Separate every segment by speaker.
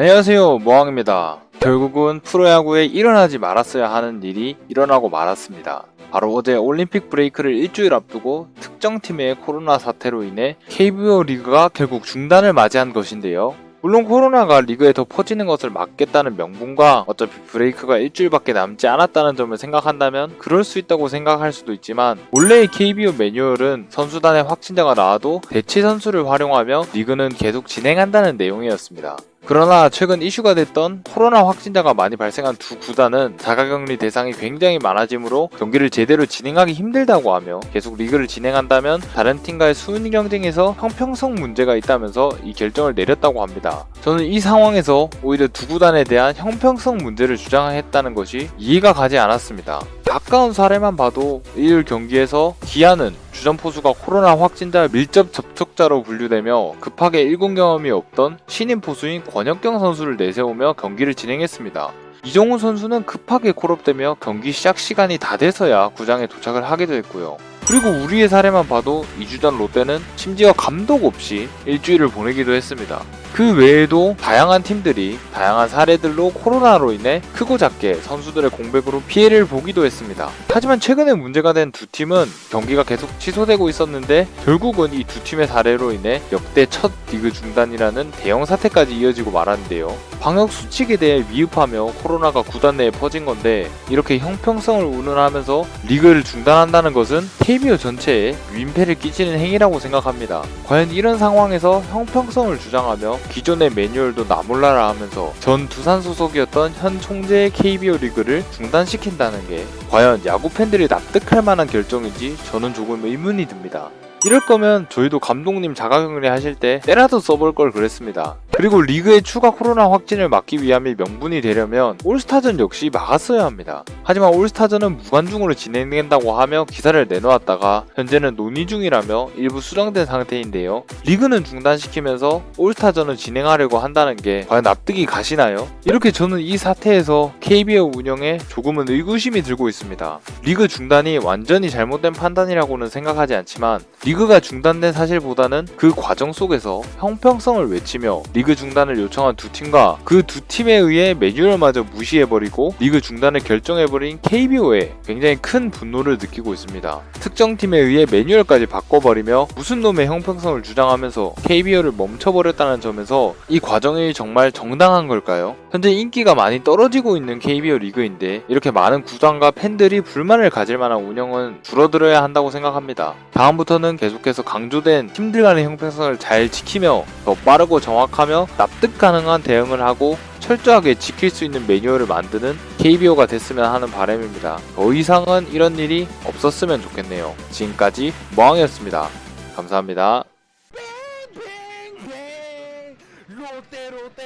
Speaker 1: 안녕하세요, 모항입니다. 결국은 프로야구에 일어나지 말았어야 하는 일이 일어나고 말았습니다. 바로 어제 올림픽 브레이크를 일주일 앞두고 특정 팀의 코로나 사태로 인해 KBO 리그가 결국 중단을 맞이한 것인데요. 물론 코로나가 리그에 더 퍼지는 것을 막겠다는 명분과 어차피 브레이크가 일주일밖에 남지 않았다는 점을 생각한다면 그럴 수 있다고 생각할 수도 있지만, 원래의 KBO 매뉴얼은 선수단에 확진자가 나와도 대체 선수를 활용하며 리그는 계속 진행한다는 내용이었습니다. 그러나 최근 이슈가 됐던 코로나 확진자가 많이 발생한 두 구단은 자가격리 대상이 굉장히 많아지므로 경기를 제대로 진행하기 힘들다고 하며 계속 리그를 진행한다면 다른 팀과의 순위 경쟁에서 형평성 문제가 있다면서 이 결정을 내렸다고 합니다. 저는 이 상황에서 오히려 두 구단에 대한 형평성 문제를 주장했다는 것이 이해가 가지 않았습니다. 가까운 사례만 봐도 일요일 경기에서 기아는 주전 포수가 코로나 확진자 밀접 접촉자로 분류되며 급하게 1군 경험이 없던 신인 포수인 권혁경 선수를 내세우며 경기를 진행했습니다. 이정우 선수는 급하게 콜업되며 경기 시작 시간이 다 돼서야 구장에 도착을 하기도 했고요. 그리고 우리의 사례만 봐도 2주 전 롯데는 심지어 감독 없이 일주일을 보내기도 했습니다. 그 외에도 다양한 팀들이 다양한 사례들로 코로나로 인해 크고 작게 선수들의 공백으로 피해를 보기도 했습니다. 하지만 최근에 문제가 된 두 팀은 경기가 계속 취소되고 있었는데 결국은 이 두 팀의 사례로 인해 역대 첫 리그 중단이라는 대형 사태까지 이어지고 말았는데요. 방역 수칙에 대해 미흡하며 코로나가 구단 내에 퍼진 건데, 이렇게 형평성을 운운하면서 리그를 중단한다는 것은 KBO 전체에 민폐를 끼치는 행위라고 생각합니다. 과연 이런 상황에서 형평성을 주장하며 기존의 매뉴얼도 나몰라라 하면서 전 두산 소속이었던 현 총재의 KBO 리그를 중단시킨다는 게 과연 야구 팬들이 납득할 만한 결정인지 저는 조금 의문이 듭니다. 이럴 거면 저희도 감독님 자가격리 하실 때 때라도 써볼 걸 그랬습니다. 그리고 리그의 추가 코로나 확진을 막기 위함이 명분이 되려면 올스타전 역시 막았어야 합니다. 하지만 올스타전은 무관중으로 진행된다고 하며 기사를 내놓았다가 현재는 논의 중이라며 일부 수정된 상태인데요. 리그는 중단시키면서 올스타전을 진행하려고 한다는 게 과연 납득이 가시나요? 이렇게 저는 이 사태에서 KBO 운영에 조금은 의구심이 들고 있습니다. 리그 중단이 완전히 잘못된 판단이라고는 생각하지 않지만, 리그가 중단된 사실보다는 그 과정 속에서 형평성을 외치며 리그 중단을 요청한 두 팀과 그 두 팀에 의해 매뉴얼마저 무시해버리고 리그 중단을 결정해버린 KBO에 굉장히 큰 분노를 느끼고 있습니다. 특정 팀에 의해 매뉴얼까지 바꿔버리며 무슨 놈의 형평성을 주장하면서 KBO를 멈춰버렸다는 점에서 이 과정이 정말 정당한 걸까요? 현재 인기가 많이 떨어지고 있는 KBO 리그인데 이렇게 많은 구단과 팬들이 불만을 가질 만한 운영은 줄어들어야 한다고 생각합니다. 다음부터는 계속해서 강조된 팀들 간의 형평성을 잘 지키며 더 빠르고 정확하며 납득 가능한 대응을 하고 철저하게 지킬 수 있는 매뉴얼을 만드는 KBO가 됐으면 하는 바람입니다. 더 이상은 이런 일이 없었으면 좋겠네요. 지금까지 모항이었습니다. 감사합니다.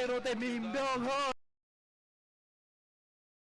Speaker 2: 롯데 민병헌